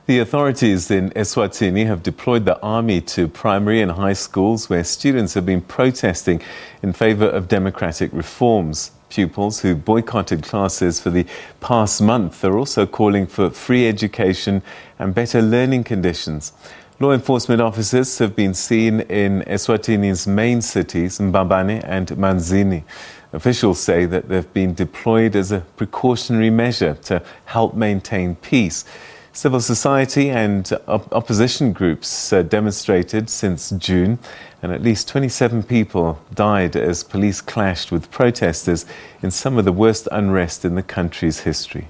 The authorities in eSwatini have deployed the army to primary and high schools where students have been protesting in favour of democratic reforms. Pupils who boycotted classes for the past month are also calling for free education and better learning conditions. Law enforcement officers have been seen in eSwatini's main cities, Mbabane and Manzini. Officials say that they've been deployed as a precautionary measure to help maintain peace. Civil society and opposition groups demonstrated since June, and at least 27 people died as police clashed with protesters in some of the worst unrest in the country's history.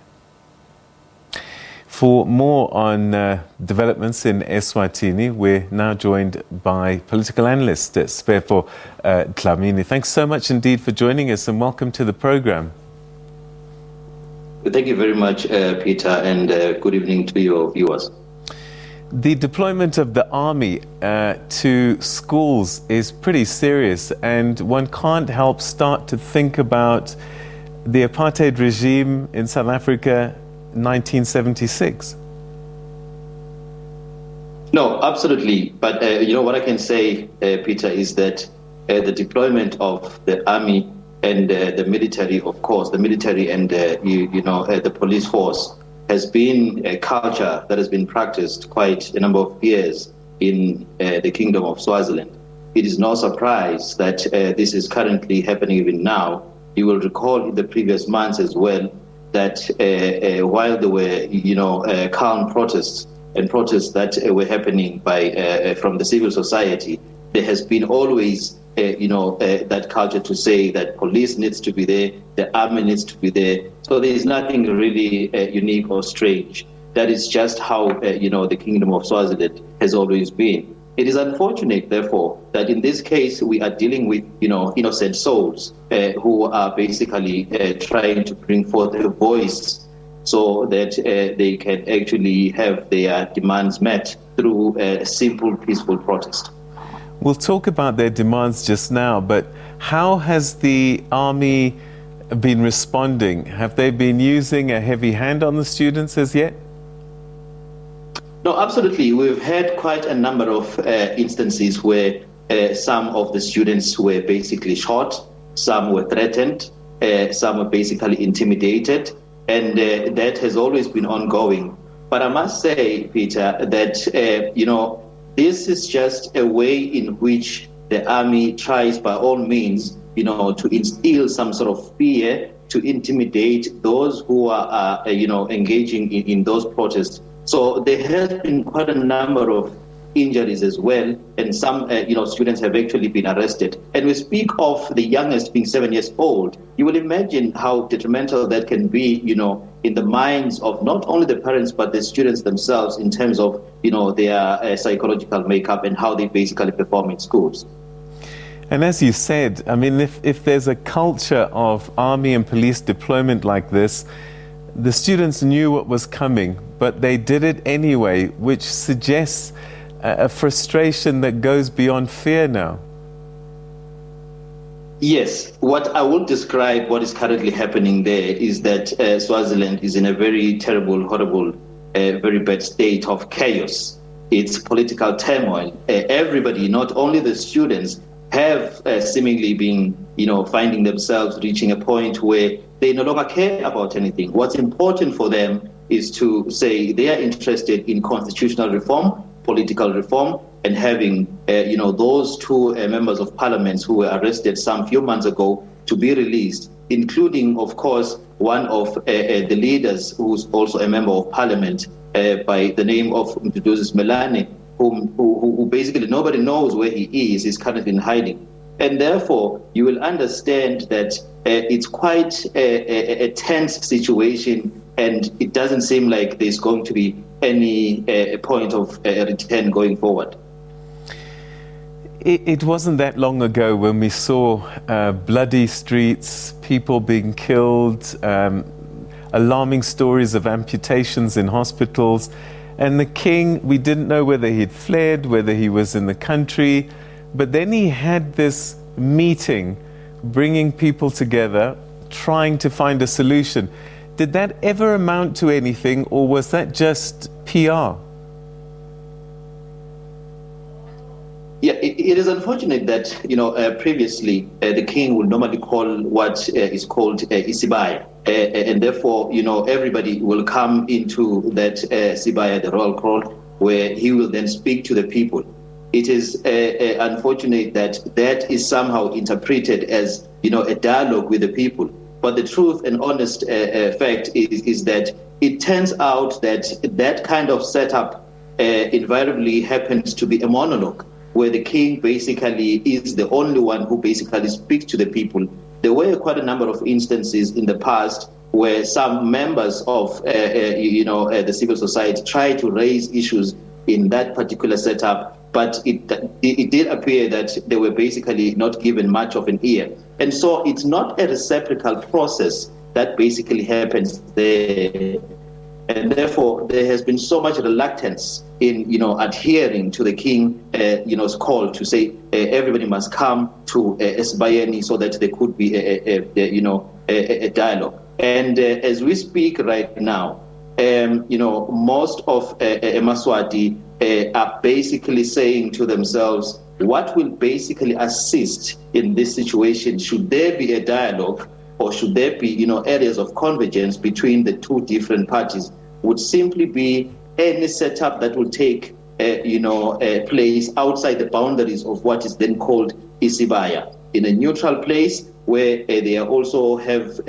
For more on developments in eSwatini, we're now joined by political analyst Siphetfo Dlamini. Thanks so much indeed for joining us and welcome to the programme. Thank you very much, Peter, and good evening to your viewers. The deployment of the army to schools is pretty serious, and one can't help start to think about the apartheid regime in South Africa 1976. No, absolutely. But what I can say, Peter, is that the deployment of the army and the military, of course, the military and the police force has been a culture that has been practiced quite a number of years in the Kingdom of Swaziland. It is no surprise that this is currently happening even now. You will recall in the previous months as well that while there were calm protests and protests that were happening by from the civil society, there has been always that culture to say that police needs to be there, the army needs to be there. So there is nothing really unique or strange. That is just how the Kingdom of Swaziland has always been. It is unfortunate, therefore, that in this case we are dealing with innocent souls who are basically trying to bring forth a voice so that they can actually have their demands met through a simple, peaceful protest. We'll talk about their demands just now, but how has the army been responding? Have they been using a heavy hand on the students as yet? No, absolutely. We've had quite a number of instances where some of the students were basically shot, some were threatened, some were basically intimidated, and that has always been ongoing. But I must say, Peter, that this is just a way in which the army tries by all means, to instill some sort of fear, to intimidate those who are, engaging in those protests. So there has been quite a number of injuries as well, and some, students have actually been arrested. And we speak of the youngest being 7 years old. You will imagine how detrimental that can be, in the minds of not only the parents but the students themselves in terms of, their psychological makeup and how they basically perform in schools. And as you said, I mean, if there's a culture of army and police deployment like this, the students knew what was coming, but they did it anyway, which suggests a frustration that goes beyond fear now. Yes, what I would describe what is currently happening there is that Swaziland is in a very terrible, horrible, very bad state of chaos. It's political turmoil. Everybody, not only the students, have seemingly been, finding themselves reaching a point where they no longer care about anything. What's important for them is to say they are interested in constitutional reform, political reform, and having, those two members of parliament who were arrested some few months ago to be released, including, of course, one of the leaders who's also a member of parliament by the name of Melane, who basically nobody knows where he is. He's currently in hiding. And therefore, you will understand that it's quite a tense situation, and it doesn't seem like there's going to be any point of return going forward. It wasn't that long ago when we saw bloody streets, people being killed, alarming stories of amputations in hospitals. And the king, we didn't know whether he'd fled, whether he was in the country. But then he had this meeting, bringing people together, trying to find a solution. Did that ever amount to anything, or was that just PR? Yeah, it is unfortunate that, previously the king would normally call what is called isibaya. And therefore, everybody will come into that sibaya, the royal call, where he will then speak to the people. It is unfortunate that that is somehow interpreted as, a dialogue with the people. But the truth and honest fact is that it turns out that that kind of setup invariably happens to be a monologue, where the king basically is the only one who basically speaks to the people. There were quite a number of instances in the past where some members of, the civil society tried to raise issues in that particular setup, but it did appear that they were basically not given much of an ear. And so it's not a reciprocal process that basically happens there. And therefore, there has been so much reluctance in, adhering to the king's call to say everybody must come to Esibayeni so that there could be a dialogue. And as we speak right now, most of eMaswati are basically saying to themselves, what will basically assist in this situation? Should there be a dialogue, or should there be, areas of convergence between the two different parties? Would simply be any setup that will take, place outside the boundaries of what is then called Isibaya, in a neutral place where they also have,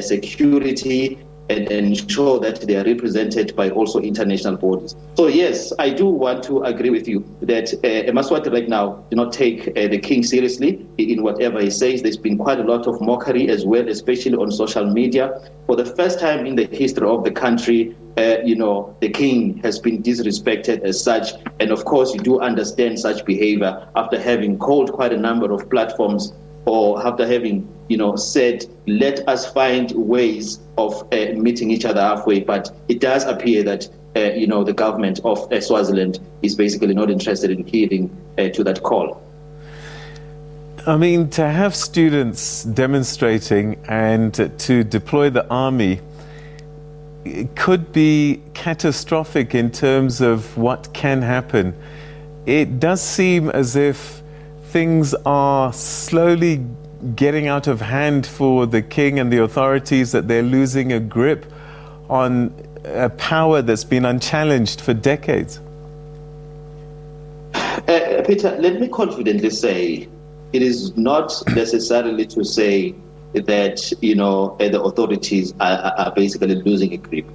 security, and ensure that they are represented by also international bodies. So yes, I do want to agree with you that eMaswati right now do not take the king seriously in whatever he says. There's been quite a lot of mockery as well, especially on social media. For the first time in the history of the country, the king has been disrespected as such. And of course, you do understand such behavior after having called quite a number of platforms, or after having, said, let us find ways of meeting each other halfway. But it does appear that, the government of Swaziland is basically not interested in heeding to that call. I mean, to have students demonstrating and to deploy the army, it could be catastrophic in terms of what can happen. It does seem as if things are slowly getting out of hand for the king and the authorities, that they're losing a grip on a power that's been unchallenged for decades. Peter, let me confidently say, it is not necessarily to say that, the authorities are basically losing a grip.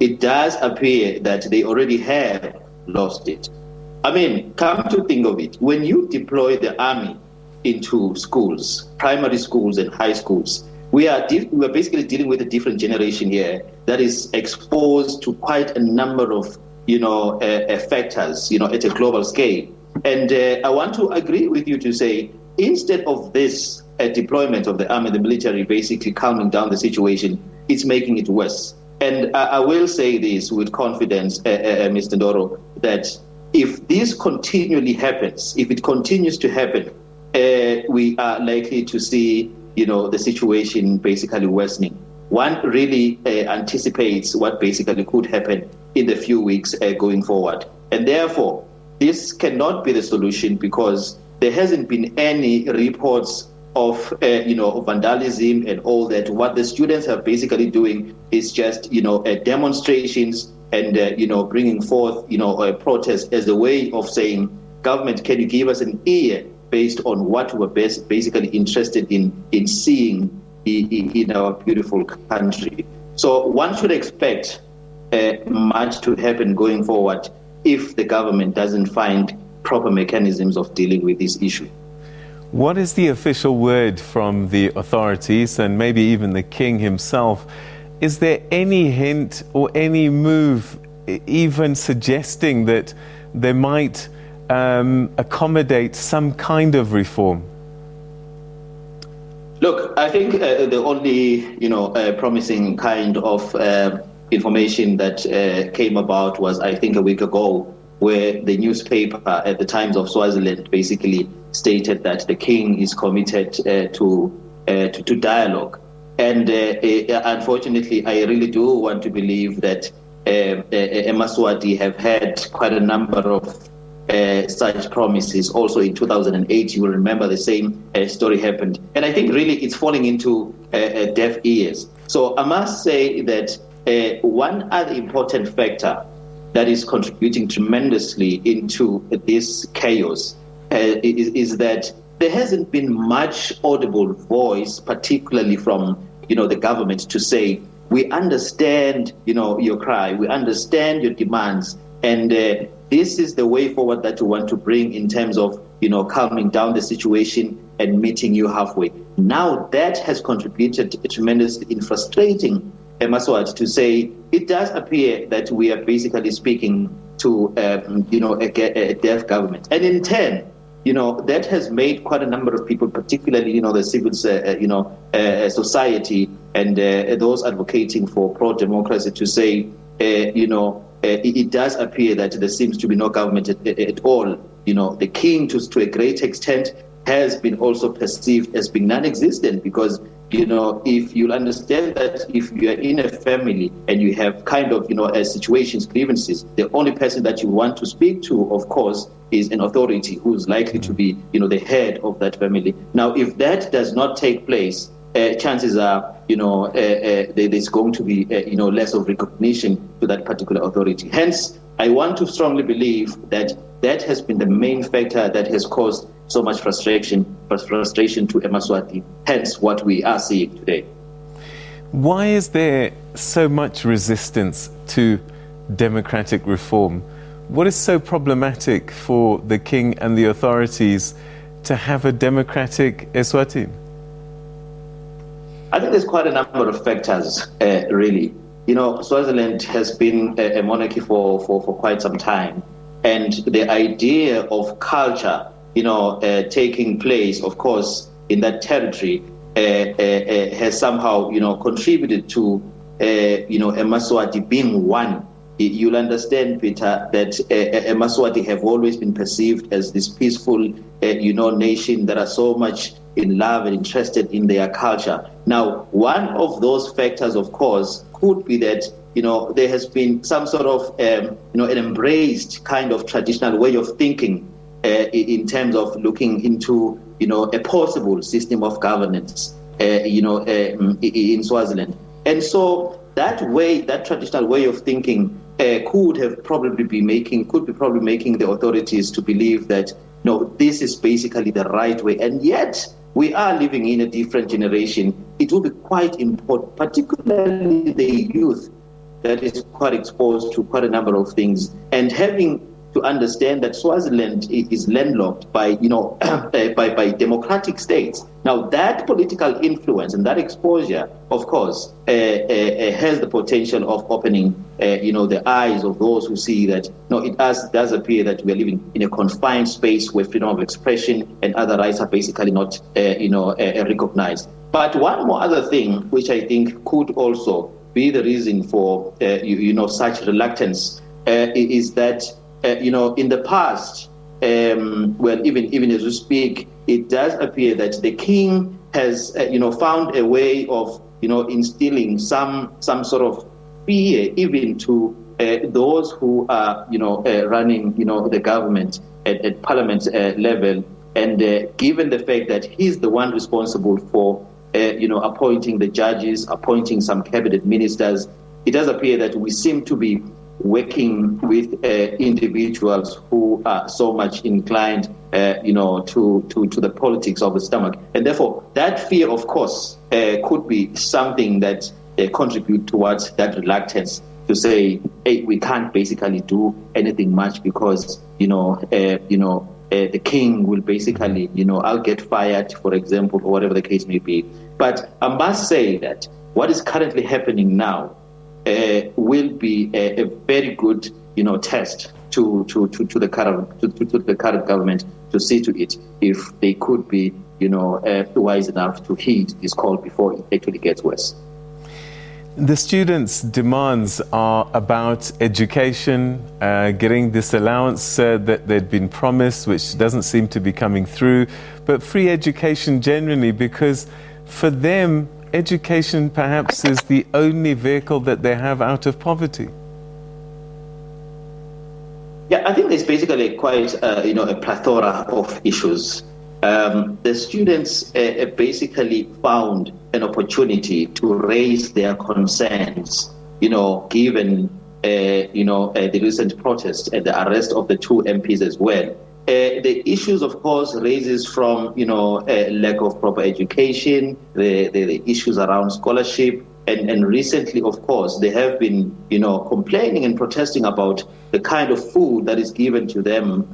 It does appear that they already have lost it. I mean, come to think of it, when you deploy the army into schools, primary schools and high schools, we are basically dealing with a different generation here that is exposed to quite a number of, factors, at a global scale. And I want to agree with you to say, instead of this deployment of the army, the military basically calming down the situation, it's making it worse. And I will say this with confidence, Mr. Ndoro, that if this continually happens, if it continues to happen, we are likely to see, the situation basically worsening. One really anticipates what basically could happen in the few weeks going forward. And therefore, this cannot be the solution, because there hasn't been any reports of, vandalism and all that. What the students are basically doing is just, demonstrations and, bringing forth, a protest as a way of saying, government, can you give us an ear based on what we're basically interested in seeing in our beautiful country. So one should expect much to happen going forward if the government doesn't find proper mechanisms of dealing with this issue. What is the official word from the authorities and maybe even the king himself? Is there any hint or any move even suggesting that they might accommodate some kind of reform? Look, I think the only, promising kind of information that came about was, I think, a week ago, where the newspaper at the Times of Swaziland basically stated that the king is committed to dialogue. And unfortunately, I really do want to believe that eMaswati have had quite a number of such promises. Also in 2008, you will remember the same story happened. And I think really it's falling into deaf ears. So I must say that one other important factor that is contributing tremendously into this chaos is that there hasn't been much audible voice, particularly from the government, to say, we understand your cry, we understand your demands, and this is the way forward that we want to bring in terms of calming down the situation and meeting you halfway. Now that has contributed tremendously in frustrating eMaswati to say it does appear that we are basically speaking to a deaf government, and in turn that has made quite a number of people, particularly the civil society and those advocating for pro-democracy, to say it does appear that there seems to be no government at all. The king, to a great extent, has been also perceived as being non-existent, because if you'll understand that if you are in a family and you have kind of situations, grievances, the only person that you want to speak to, of course, is an authority who's likely to be the head of that family. Now, if that does not take place, chances are there's going to be less of recognition to that particular authority. Hence, I want to strongly believe that that has been the main factor that has caused so much frustration to eMaswati, hence what we are seeing today. Why is there so much resistance to democratic reform? What is so problematic for the king and the authorities to have a democratic eSwatini? I think there's quite a number of factors, really. Swaziland has been a monarchy for quite some time, and the idea of culture taking place, of course, in that territory has somehow, contributed to, eMaswati being one. You'll understand, Peter, that eMaswati have always been perceived as this peaceful, nation that are so much in love and interested in their culture. Now, one of those factors, of course, could be that there has been some sort of an embraced kind of traditional way of thinking in terms of looking into a possible system of governance in Swaziland. And so that traditional way of thinking could probably be making the authorities to believe that this is basically the right way. And yet we are living in a different generation. It will be quite important, particularly the youth that is quite exposed to quite a number of things, and having to understand that Swaziland is landlocked by by democratic states. Now, that political influence and that exposure, of course, has the potential of opening the eyes of those who see that it does appear that we are living in a confined space where freedom of expression and other rights are basically not recognized. But one more other thing, which I think could also be the reason for such reluctance, is that in the past, even as we speak, it does appear that the king has found a way of instilling some sort of fear even to those who are running the government at parliament level, and given the fact that he's the one responsible for appointing the judges, appointing some cabinet ministers, it does appear that we seem to be working with individuals who are so much inclined, to the politics of the stomach. And therefore, that fear, of course, could be something that contribute towards that reluctance to say, hey, we can't basically do anything much because, the king will basically, I'll get fired, for example, or whatever the case may be. But I must say that what is currently happening now will be a very good, test to the current government to see to it if they could be, wise enough to heed this call before it actually gets worse. The students' demands are about education, getting this allowance that they'd been promised, which doesn't seem to be coming through, but free education generally, because for them, education perhaps is the only vehicle that they have out of poverty? Yeah, I think there's basically quite, a plethora of issues. The students basically found an opportunity to raise their concerns, given, the recent protest and the arrest of the two MPs as well. The issues, of course, raises from, a lack of proper education, the issues around scholarship, and recently, of course, they have been, complaining and protesting about the kind of food that is given to them,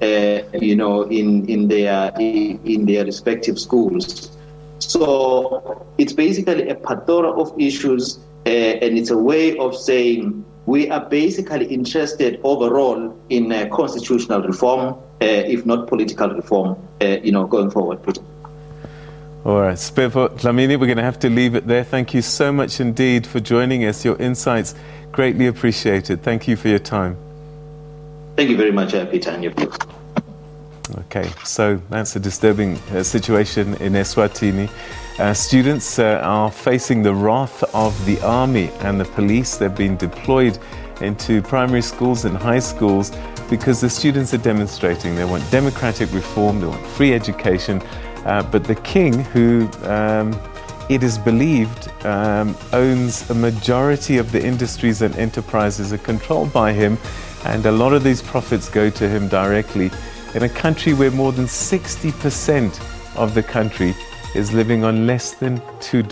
in their respective schools. So it's basically a plethora of issues, and it's a way of saying we are basically interested overall in constitutional reform, if not political reform, going forward. All right, Siphetfo Dlamini, we're going to have to leave it there. Thank you so much indeed for joining us. Your insights greatly appreciated. Thank you for your time. Thank you very much, Peter, and your views. Okay, so that's a disturbing situation in eSwatini. Students are facing the wrath of the army and the police. They've been deployed into primary schools and high schools because the students are demonstrating. They want democratic reform, they want free education, but the king, who it is believed owns a majority of the industries and enterprises, are controlled by him, and a lot of these profits go to him directly in a country where more than 60% of the country is living on less than $2